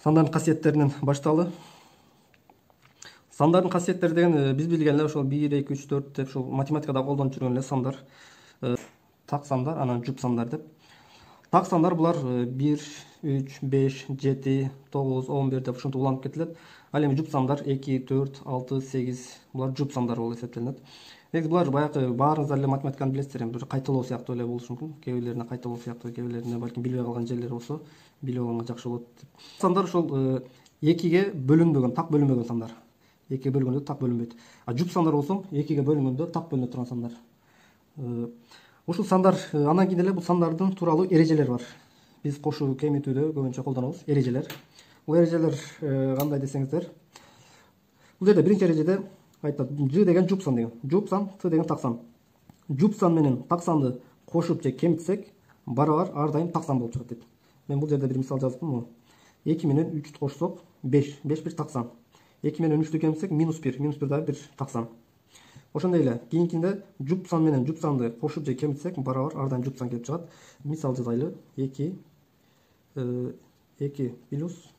Сандардын касиеттеринен башталы. Сандардын касиеттери деген биз билген эле ошол 1, 2, 3, 4 деп ушул математикада колдонуп жүргөн эле сандар. Так сандар, анан жуп сандар деп. Так сандар булар 1, 3, 5, 7, 9, 11 деп ушинтип уланып кетилет. Ал эми жуп сандар 2, 4, 6, 8 булар жуп сандар болуп эсептелинет. Негизи булар баягы баарыңыздар эле математиканы билесиздер, эми бир кайталоо сыяктуу эле болушу мүмкүн. Кээ бирлерине кайталоо сыяктуу, кээ бирлерине балким билбей калган жерлери болсо, билип алганга жакшы болот. Сандар ушул 2ге бөлүнбөгөн, так бөлүнбөгөн сандар. 2ге бөлүнгөндө так бөлүнбөйт. А жуп сандар болсо 2ге бөлүнгөндө так бөлүнө турган сандар. Ушул сандар андан кийин эле бул сандардын тууралуу эрежелери бар. Биз кошуу, кемитүүдө көбүнчө колдонобуз эрежелер. Бул эрежелер кандай десеңиздер, бул жерде биринчи эрежеде айтат, ж деген жуп сан деген. Жуп сан, т деген так сан. Жуп сан менен так санды кошуп же кемитсек, барабар ар дайым так сан болуп чыгат дейт. Мен бул жерде бир мисал жазыптым. 2 менен 3 кошсок 5, 5 бир так сан. 2 менен 3'tü кемитсек -1, -1 дагы бир так сан. Ошондой эле кийинкинде жуп сан менен жуп санды кошуп же кемитсек, барабар ар дайым жуп сан келип чыгат. Мисал жазайлы. 2 плюс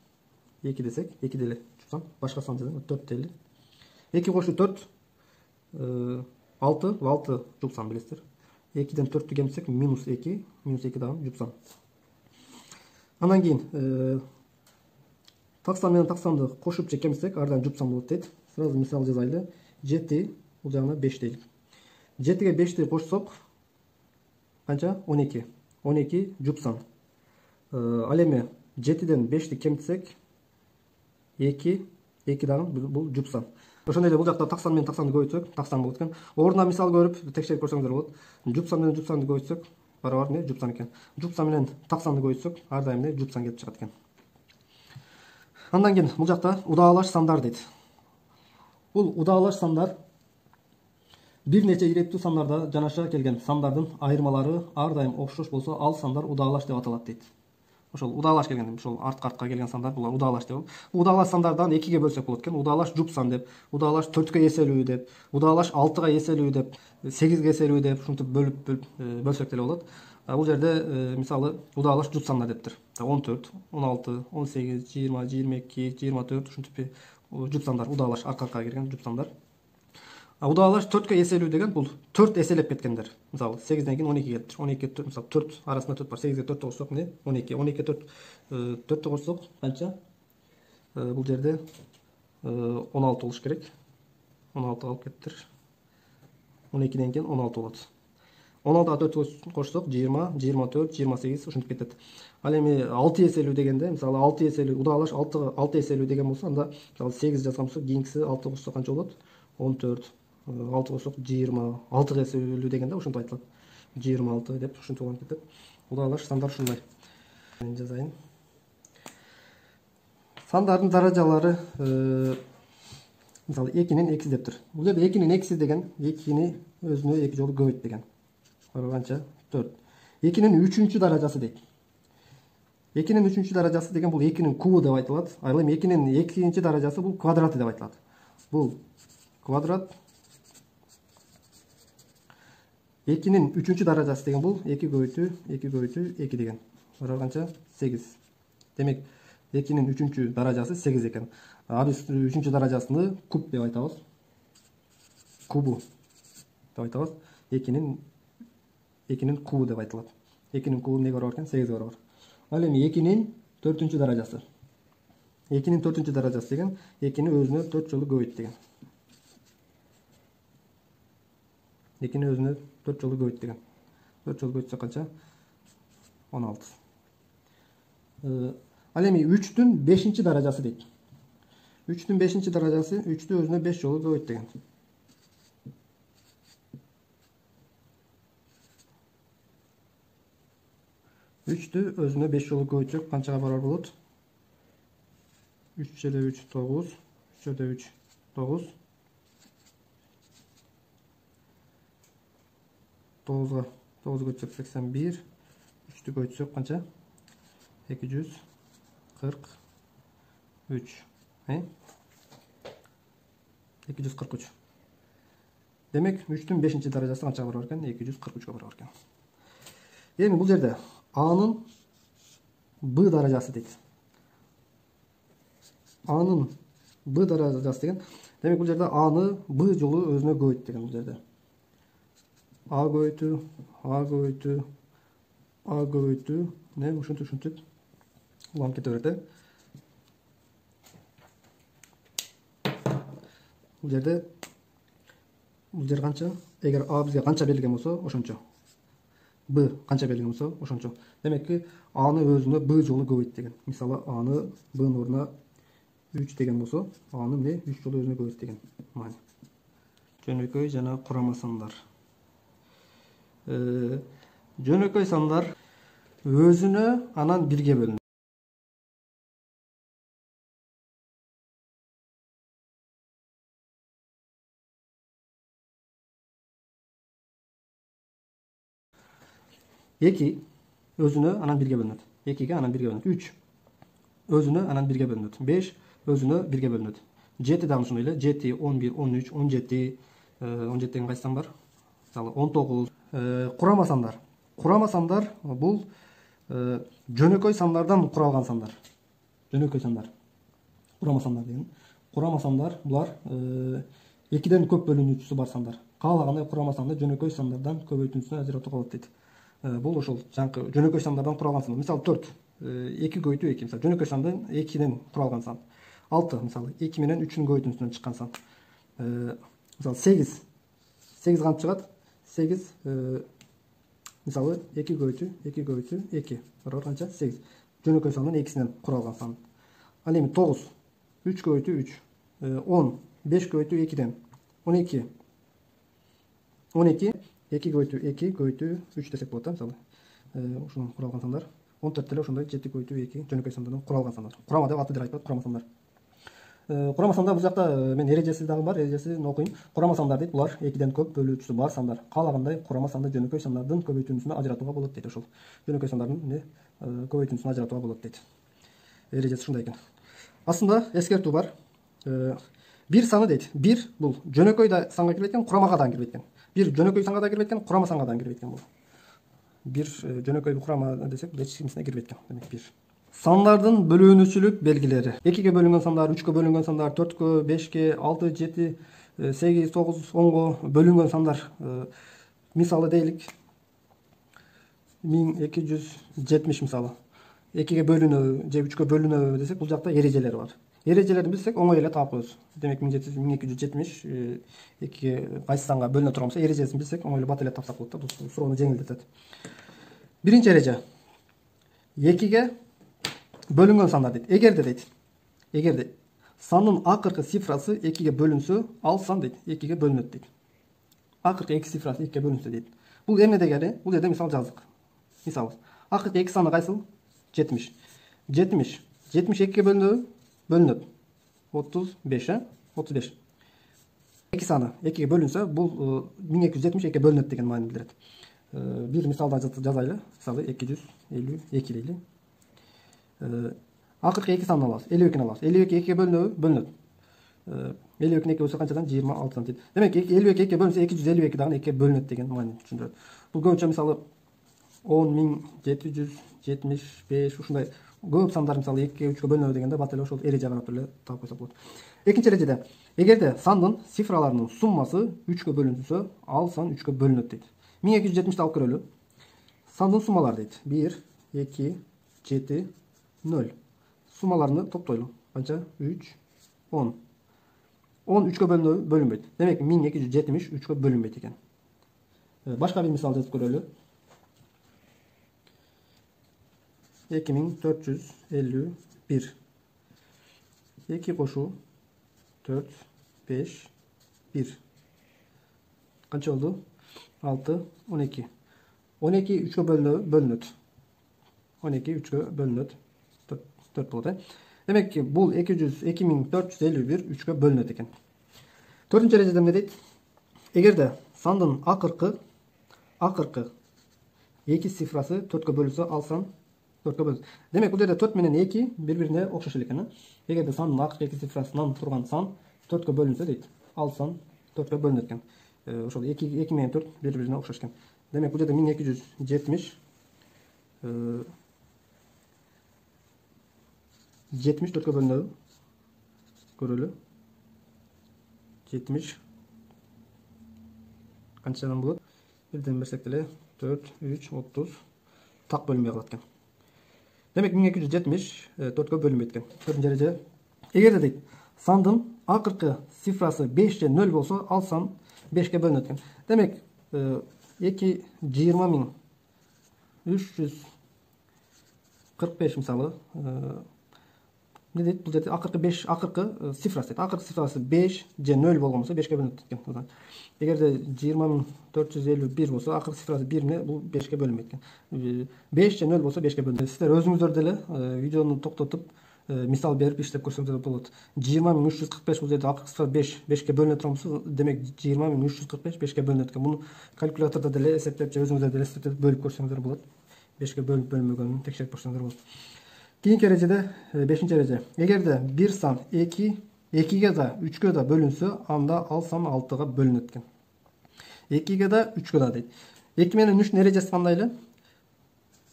2 десек, 2 деле жуп сан, башка сан жазайын, 4 дейли. 2 кошу 4 6, 6 жуп сан билесиздер. 2ден 4'tü кемитсек -2, -2 дагы жуп сан. Андан кийин так сан менен так санды кошуп же кемитсек, ар дайым жуп сан болот дейт. Сразу мисал жазайлы. 7, бул жагына 5 дейлик. 7ге 5'ti кошсок канча? 12. 12 жуп сан. Ал эми 7ден 5'ti кемитсек 2 дагы бул жуп сан. Ошондой эле бул жакта так сан менен так санды көбөйтсөк, так сан болот экен. Ордуна мисал көрүп текшерип көрсөңүздөр болот. Жуп сан менен жуп санды көбөйтсөк, барабар эмне? Жуп сан экен. Жуп сан менен так санды көбөйтсөк, ар дайым эмне? Жуп сан келип чыгат экен. Андан кийин бул жакта удаалаш сандар дейт. Бул удаалаш сандар бир нече иреттүү сандарда жанаша келген сандардын айырмалары ар дайым окшош болсо, ал сандар удаалаш деп аталат дейт. Ошол удаалаш келген, ошол артка келген сандар булар удаалаш деп. Удаалаш сандардын 2ге бөлсөк болот экен. Удаалаш жуп сан деп, удаалаш 4кө эселүү деп, удаалаш 6га эселүү деп, 8ге эселүү деп ушинтип бөлсөк деле болот. Бул жерде мисалы удаалаш жуп сандар дептир. 14, 16, 18, 20, 22, 24 ушинтип жуп сандар, удаалаш арка келген жуп сандар. Удаалаш 4кө эселүү деген бул 4 эселеп кеткендер. Мисалы 8ден кийин 12 келиптир. 12 4, мисалы 4 арасында 4 бар. 8ге 4 кошсок эмне? 12. 12 4 4 кошсок канча? Бул жерде 16 болуш керек. 16 калып кеттир. 12ден кийин 16 болот. 16га 4 кошсок 20, 24, 28 ушинтип кетет. Ал эми 6 эселүү дегенде, мисалы 6 эселүү, удаалаш 6 эселүү деген болсо, анда мисалы 8 жазган болсок, кийинкиси 6 кошсок канча болот? 14, 6 кошсок 20, 6 эселүү дегенде ушинтип айтылат. 26 деп ушинтип болуп кетет. Удаалаш сандар ушундай. Мен жазайын. Сандардын даражалары мисалы 2-нин экиси дептир. Бул жерде 2-нин экиси деген 2-ни өзүнө 2 жолу көбөйт деген. Канча? 4. 2-нин 3-чү даражасы дейт. 2-нин 3-чү даражасы деген бул 2-нин кубу деп айтылат. Ал эми 2-нин 2-нчи даражасы бул квадраты деп айтылат. Бул квадрат. 2-нин 3-чү даражасы деген бул 2 көбөйтүү 2 деген. Барабар канча? 8. Демек 2-нин 3-чү даражасы 8 экен. А биз 3-чү даражасыны куб деп айтабыз. Кубу деп айтабыз. 2-нин кубу деп айтылат. 2-нин кубу эмнеге барабар экен? 8ге барабар. Ал эми 2-нин 4-чү даражасы. 2-нин 4-чү даражасы деген 2-ни өзүнө 4 жолу көбөйт деген. 2-ни өзүнө 4 жолу көбөйт деген. 4 жолу көбөйтсөк канча? 16. Ал эми 3-түн 5-чи даражасы дейт. 3-түн 5-чи даражасы 3-тү өзүнө 5 жолу көбөйт деген. 3'tü өзүнө 5 жолу көбөйтсөк канчага барар болот? 3 жерде 3 9, 3 жерде 3 9. 9'a 9 көбөйтсөк 81. 3'tü көбөйтсөк канча? 243. 243. Демек 3'түн 5-чи даражасы канчага барар экен? 243 барар экен. Эми бул жерде A'нын B даражасы дейт. A'nın B darajасы деген. Демек, бұл жерде A'ны B жолу өзүнө көбөйт деген бұл жерде. A көбөйтүү, A көбөйтүү, A көбөйтүү, не ушинтип улам кете берет. Бұл жер канча? Эгер A бизге канча берилген болсо, ошончо. B канча берилген болсо, ошончо. Демекки, A'ны өзүнө B жолу көбөйт деген. Мисалы, A'ны B'нын ордуна 3 деген болсо, A'ны 3 жолу өзүнө көбөйт деген маани. Жөнөкөй жана курама сандар. Жөнөкөй сандар өзүнө анан 1ге бөлүнөт. Эки өзүнө анан 1ге бөлүнөт. 2ге анан 1ге бөлүнөт. 3 өзүнө анан 1ге бөлүнөт. 5 өзүнө 1ге бөлүнөт. 7 дагы ошондой эле. 7, 11, 13, 17, 17 деген кайсы сан бар? Мисалы 19. Курама сандар. Курама сандар бул жөнөкөй сандардан куралган сандар. Жөнөкөй сандар. Курама сандар деген. Курама сандар булар 2ден көп бөлүнүүчүсү бар сандар. Каалагандай курама санды жөнөкөй сандардан көбөйтүүсүнө ажыратууга болот дейт. Бул ошол жаңкы жөнөкөй сандардан куралган сан. Мисалы 4, 2 көбөйтүү 2. Мисалы жөнөкөй сандан 2ден куралган сан. 6, мисалы 2 менен 3-үн көбөйтүүсүнөн чыккан сан. Мисалы 8. 8 кантип чыгат? 8 мисалы 2 көбөйтүү 2 көбөйтүү 2. Барабар канча? 8. Жөнөкөй сандын 2синен куралган сан. Ал эми 9, 3 көбөйтүү 3. 10, 5 көбөйтүү 2ден. 12. 12, 2 көбөйтүү 2 көбөйтүү 3 десек болот да, мисалы. Ушунун куралган сандар. 14 деле ошондой 7 көбөйтүү 2 жөнөкөй сандардан куралган сандар. Курама деп аты деле айтпайт, курама сандар. Курама сандар бул жакта мен эрежеси дагы бар, эрежесин окуйм. Курама сандар дейт, булар 2ден көп бөлүүчүсү бар сандар. Каалагандай курама санды жөнөкөй сандардын көбөйтүүнүсүнө ажыратууга болот дейт. Ошол жөнөкөй сандардын көбөйтүүнүсүнө ажыратууга болот дейт. Эрежеси ушундай экен. Астында эскертүү бар. Бир саны дейт. Бир бул жөнөкөй да санга кирбейт экен, курамага да кирбейт экен. Бир жөнөкөй санга да кирбейт экен, курама санга да кирбейт экен бул. Бир жөнөкөй курама десек, эч кимисине кирбейт экен. Демек бир. Сандардын бөлүнүүчүлүк белгилери. 2ге бөлүнгөн сандар, 3кө бөлүнгөн сандар, 4кө, 5ке, 6, 7, 8, 9, 10го бөлүнгөн сандар. Мисалы дейлик 1270 мисалы. 2ге бөлүнөбү же 3кө бөлүнөбү десек, бул жакта эрежелери бар. Эрежелерин билсек, оңой эле таап коебуз. Демек 1270 2ге кайсы санга бөлүнө турган болсо, эрежесин билсек, оңой эле бат эле тапсак болот да. Бул суроону жеңилдетет. Биринчи эреже. 2ге бөлүнгөн сандар дейт. Эгерде сандын акыркы цифрасы 2ге бөлүнсө, ал сан дейт 2ге бөлүнөт дейт. Акыркы 2 цифрасы 2ге бөлүнсө дейт. Бул эмне дегени? Бул жерде мисал жаздык. Мисалы, акыркы 2 саны кайсыл? 70. 70. 70 2ге бөлүнөбү? Бөлүнөт. 35, 35. 2 саны 2ге бөлүнсө, бул 1270 2ге бөлүнөт деген маани билдирет. Бир мисалда жазайлы. Мисалы 252 дейли. Акыркы 2 санын алабыз. 52-ни алабыз. 52 2ге бөлүнөбү? Бөлүнөт. 52-ни 2ге бөлсө канчадан? 26 дейт. Демек 52 2ге бөлүнсө 252 дагы 2ге бөлүнөт деген маани түшүндүрөт. Бул көбүнчө мисалы 10775 ушундай көп сандар мисалы 2ге 3кө бөлүнөбү дегенде бат эле ошол эреже карап эле таап койсок болот. Экинчи эрежеде, эгерде сандын цифраларынын суммасы 3кө бөлүнсө, ал сан 3кө бөлүнөт дейт. 1270-ти алып көрөлү. Сандын суммалары дейт. 1, 2, 7, 0. Суммаларını топтойлу. Канча? 3, 10. 10 3кө бөлүнбөйт. Демек 1270 3кө бөлүнбөйт экен. Башка бир мисал жазып көрөлү. 2451. 2 кошу 4, 5, 1. Канча болду? 6, 12. 12 3кө бөлүнөт. 12 3кө бөлүнөт. 4 болот. Демек ki бул 2451 3кө бөлүнөт экен. Төртүнчү эрежеде эмне дейт? Эгерде сандын акыркы 2 цифрасы 4кө бөлүнсө, ал сан 4кө бөлүнөт. Демек бул жерде 4 менен 2 бири-бирине окшош экен. Эгерде сандын акыркы 2 цифрасынан турган сан 4кө бөлүнсө дейт, ал сан 4кө бөлүнөт экен. Ошол 2 менен 4 бири-бирине окшош экен. Демек бул жерде 1270 4кө бөлүнөбү. Көрөлү. 70 канчадан болот? 1ден берсек деле 4, 3, 30 так бөлүнбөй калат экен. Демек 1270 4кө бөлүнбөйт экен. 4-нчү эреже. Эгерде дейт сандын акыркы цифрасы 5 же 0 болсо, ал сан 5ке бөлүнөт экен. Демек 220.345 мисалы не дейт? Бул жерде акыркы 5 акыркы цифрасы дейт. Акыркы цифрасы 5 же 0 болгон болсо 5ке бөлүнөт экен. Эгерде 20.451 болсо, акыркы цифрасы 1 эмне, бул 5ке бөлүнбөйт экен. 5 же 0 болсо 5ке бөлүнөт. Сиздер өзүңүздөр деле видеону токтотуп мисал берип иштеп көрсөңүздөр болот. 20.345 бул жерде акыркы цифра 5ке бөлүнө турган болсо, демек 20.345 5ке бөлүнөт экен. Муну калькулятордо деле эсептеп же өзүңүздөр деле эсептеп бөлүп көрсөңүздөр болот. 5ке бөлүнүп бөлүнбөгөнүн текшерип көрсөңүздөр болот. Кийинки эрежеде 5-нчи эреже. Эгерде бир сан 2ге да 3кө да бөлүнсө, анда ал сан 6га бөлүнөт экен. 2ге да 3кө да дейт. 2 менен 3'ün эрежеси кандай эле?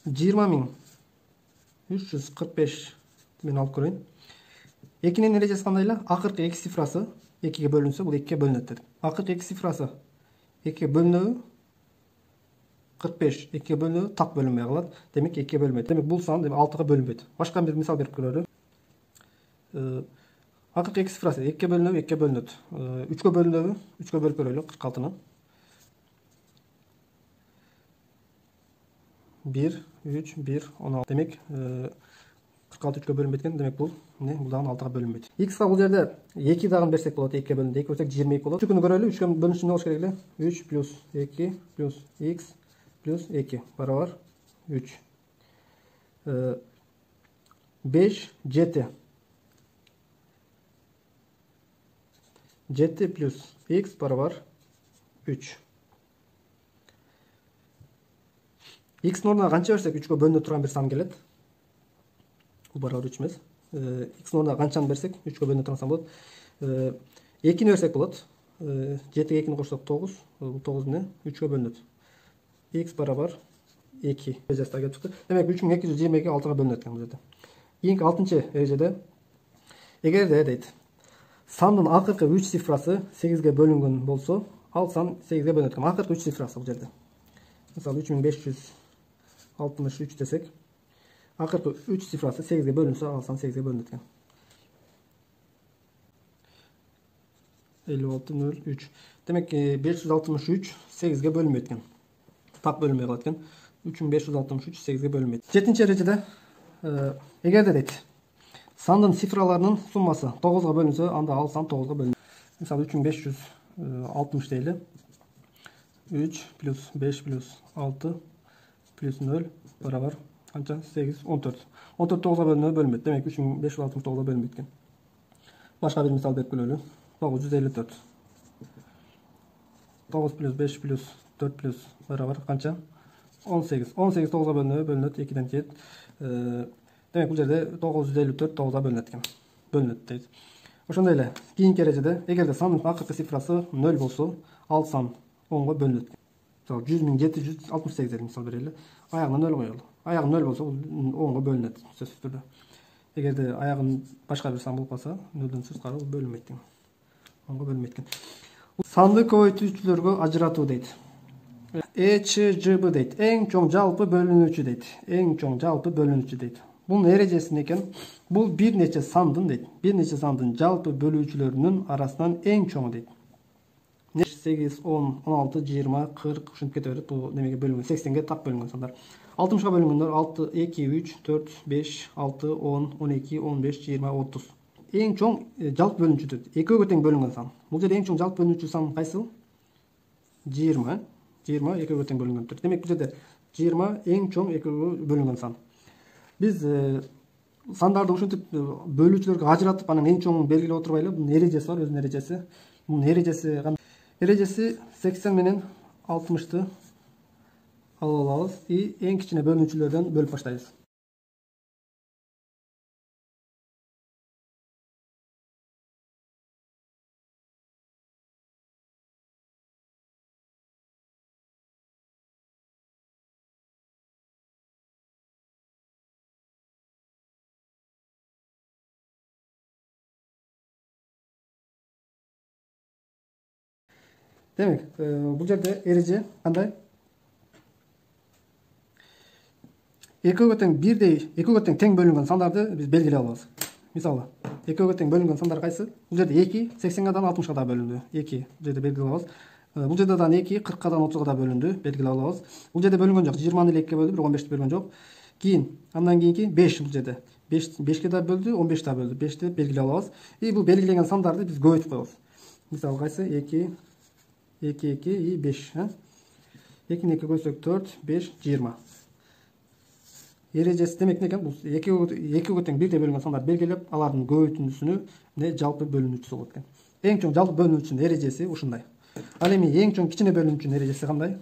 20.345 мен алып көрөйүн. 2'nin эрежеси кандай эле? Акыркы 2 цифрасы 2ге бөлүнсө, бул 2ке бөлүнөт дедим. Акыркы 2 цифрасы 2ке бөлүнөбү? 45 2ке бөлүнөбү? Так бөлүнбөй калат. Демек 2ке бөлүнбөйт. Демек бул сан 6га бөлүнбөйт. Башка бир мисал берип көрөлү. Акыркы 2 цифрасы 2ке бөлүнөбү? 2ке бөлүнөт. 3кө бөлүнөбү? 3кө бөлүп көрөлү. 46-ны 1 3 1 16. Демек 46 3кө бөлүнбөйт экен. Демек бул эмне? Бул дагы 6га бөлүнбөйт. X'га бул жерде 2 дагы берсек болот. 2ке бөлүндө 2 берсек 22 болот. 3күнү көрөлү. 3кө бөлүнүш эмне болуш керек эле? 3 плюс 2 плюс x плюс 2 барабар 3. 5 7 7 плюс x барабар 3. X'nin ордуна канча берсек 3кө бөлүнө турган бир сан келет. Бул барабар 3 эмес. X'nin ордуна канчаны берсек 3кө бөлүнө турган сан болот. 2-ни берсек болот. 7-ге 2-ни кошсок 9. Бул 9 эмне? 3кө бөлүнөт. X барабар 2. Эрежеси келип чыкты. Демек 3222 6га бөлүнөт экен бул жерде. Кийинки 6-нчы эрежеде эгерде дейт сандын акыркы 3 цифрасы 8ге бөлүнгөн болсо, ал сан 8ге бөлүнөт экен. Акыркы 3 цифрасы бул жерде. Мисалы 3563 десек, акыркы 3 цифрасы 8ге бөлүнсө, ал сан 8ге бөлүнөт экен. 5603. Демек 563 8ге бөлүнбөйт экен. Так бөлүнбөй калат экен. 3563 8ге бөлүнбөйт. 7-нчи эрежеде эгерде дейт сандын цифраларынын суммасы 9га бөлүнсө, анда ал сан 9га бөлүнөт. Мисалы 3560 дейли. 3 плюс 5 плюс 6 плюс 0 барабар канча? 8 14. 14 9га бөлүнбөйт. Демек 3569га бөлүнбөйт экен. Башка бир мисал берип көрөлү. 954. 9 плюс 5 плюс 4 плюс барабар канча? 18. 18 9га бөлүнөт. 2ден тиет. Демек бул жерде 954 9га бөлүнөт экен. Бөлүнөт дейт. Ошондой эле кийинки эрежеде эгерде сандын акыркы цифрасы 0 болсо, ал сан 10го бөлүнөт. Мисалы 100.768 деп мисал берели. Аягына 0 коелу. Аягы 0 болсо, 10го бөлүнөт сөзсүз түрдө. Эгерде аягын башка бир сан болуп калса, 0дон сырткары бөлүнбөйт экен. 10го бөлүнбөйт экен. Санды көбөйтүүчүлөргө ажыратуу дейт. ЭЧЖБ дейт. Эң чоң жалпы бөлүнүүчү дейт. Эң чоң жалпы бөлүнүүчү дейт. Бунун эрежеси экен. Бул бир нече сандын дейт. Бир нече сандын жалпы бөлүүчүлөрүнүн арасынан эң чоңу дейт. 8, 10, 16, 20, 40 ушинтип кете берет. Бул немеге бөлүнгөн? 80ге так бөлүнгөн сандар. 60га бөлүнгөндөр 6, 2, 3, 4, 5, 6, 10, 12, 15, 20, 30. Эң чоң жалпы бөлүнүүчү дейт. Экөөгө тең бөлүнгөн сан. Бул жерде эң чоң жалпы бөлүнүүчү сан кайсыл? 20. 20 экөөгө тең бөлүнгөн. Демек бул жерде 20 эң чоң экөөгө бөлүнгөн сан. Биз сандарды ушинтип бөлүүчүлөргө ажыратып, анан эң чоңун белгилеп отурбайлы. Бунун эрежеси бар, өзүнүн эрежеси. Бунун эрежеси 80 менен 60-ты алып алабыз и эң кичине бөлүнүүчүлөрдөн бөлүп баштайбыз. Демек, бул жерде эреже кандай? Экөөгө тең бирдей, экөөгө тең бөлүнгөн сандарды биз белгилей алабыз. Мисалы, экөөгө тең бөлүнгөн сандар кайсы? Бул жерде 2 80 дан 60 да бөлүндү. 2 бул жерде белгилей алабыз. Бул жерде дан 2 40 дан 30 да бөлүндү, белгилей алабыз. Бул жерде бөлүнгөн жок, 20 эле 2-ге бөлдү, бирок 15 бөлгөн жок. Кийин, андан кийинки 5 бул жерде. 5ке да бөлдү, 15 да бөлдү. 5ти белгилей алабыз. И бул белгилеген сандарды биз көбөйтүп коебуз. Мисалы кайсы? 2 2 2 и 5, 2-ни 2 бөлсөк 4, 5, 20. Ережеси демек не экен? Бул экөөгө тең бирдей бөлүнгөн сандарды белгилеп, алардын көбөйтүндүсүнү жалпы бөлүнүүчүсү болот экен. Эң чоң жалпы бөлүнүүчүнүн эрежеси ушундай. Ал эми эң чоң кичине бөлүнүүчүнүн эрежеси кандай?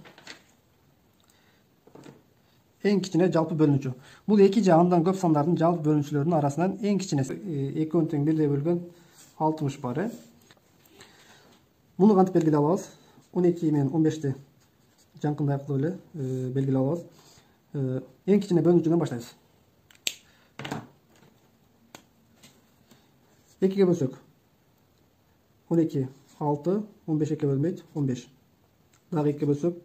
Эң кичине жалпы бөлүнүүчү. Бул 2 же андан көп сандардын жалпы бөлүнүүчүлөрүнүн арасынан эң кичинеси. Экөөнү тең бирдей бөлгөн 60 бар, Муну кантип белгилей алабыз? 12 менен 15ти жанкындай кылып эле белгилей алабыз. Эң кичине бөлүнүүчүдөн баштайбыз. 2ге бөлсөк 12 6, 15 2-ге бөлмөйт, 15. Дагы 2-ге бөлсөк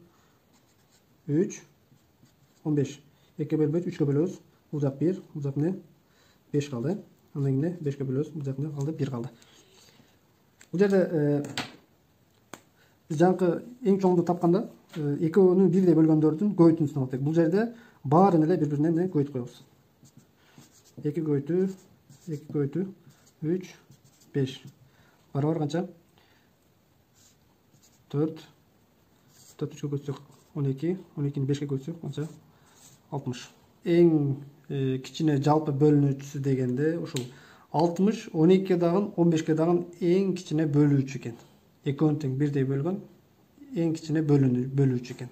3, 15. 2-ге бөлмөйт, 3-кө бөлөбүз. Бул жак 1, бул жак эмне? 5 калды. Андан кийин 5-ке бөлөбүз, бул жак эмне калды? 1 калды. Бул жерде биз жанкы эң чоңду тапканда экөөнү бирдей бөлгөндөрдүн көбөйтүндүсүн алып. Бул жерде баарын эле бири-бирине эмне көбөйтүп коебуз. 2 көбөйтүү, 2 көбөйтүү, 3, 5. Барабар канча? 4. 4 3-кө көбөйтсөк 12, 12-ни 5-ке көбөйтсөк канча? 60. Эң кичине жалпы бөлүнүүчүсү дегенде ушул 60, 12-ке дагы, 15-ке дагы эң кичине бөлүүчү экен. Экөөнү тең бирдей бөлгөн эң кичине бөлүүчү экен.